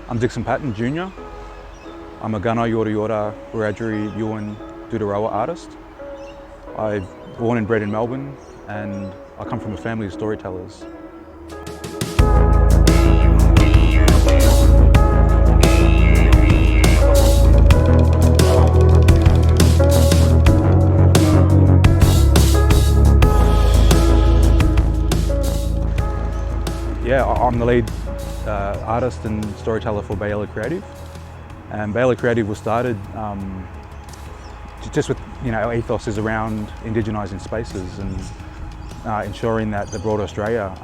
I'm Dixon Patton Jr. I'm a Gunai Yorta Yorta Wiradjuri Yuin Dudarawa artist. I'm born and bred in Melbourne, and I come from a family of storytellers. Yeah, I'm the lead artist and storyteller for Baylor Creative, and Baylor Creative was started just with, our ethos is around indigenising spaces and ensuring that the broader Australia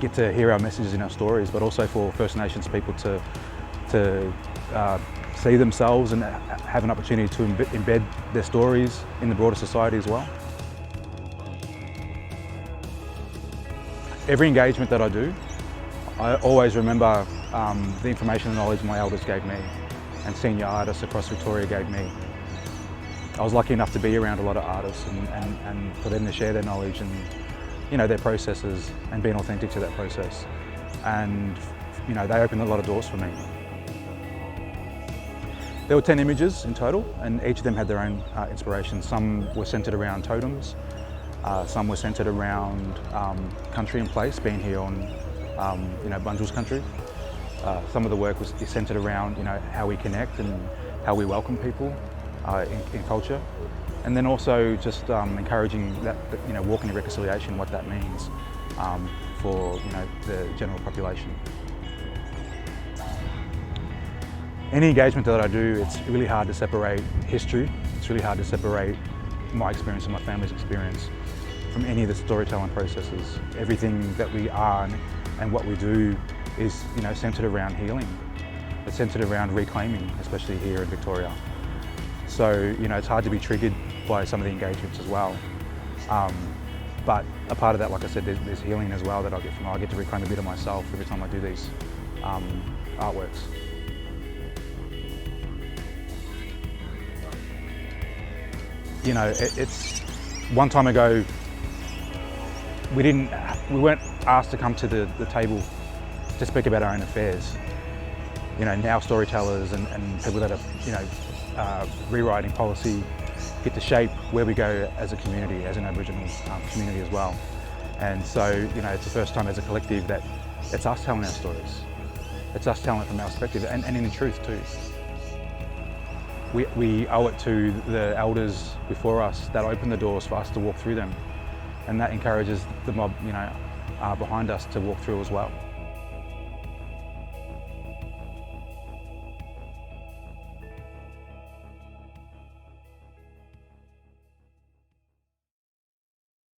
get to hear our messages in our stories, but also for First Nations people to see themselves and have an opportunity to embed their stories in the broader society as well. Every engagement that I do, I always remember the information and knowledge my elders gave me and senior artists across Victoria gave me. I was lucky enough to be around a lot of artists and for them to share their knowledge and their processes and being authentic to that process. And they opened a lot of doors for me. There were 10 images in total, and each of them had their own inspiration. Some were centred around totems, some were centred around country and place, being here on Bunjil's country. Some of the work is centred around how we connect and how we welcome people in culture, and then also just encouraging that walking in reconciliation, what that means for the general population. Any engagement that I do, it's really hard to separate history. It's really hard to separate my experience and my family's experience from any of the storytelling processes. Everything that we are and what we do is centred around healing. It's centred around reclaiming, especially here in Victoria. So it's hard to be triggered by some of the engagements as well. But a part of that, like I said, there's healing as well that I get from it. I get to reclaim a bit of myself every time I do these artworks. It's one time ago, we weren't asked to come to the table to speak about our own affairs. Now storytellers and people that are rewriting policy get to shape where we go as a community, as an Aboriginal community as well. And so, it's the first time as a collective that it's us telling our stories. It's us telling it from our perspective, and in the truth too. We owe it to the elders before us that opened the doors for us to walk through them, and that encourages the mob behind us to walk through as well.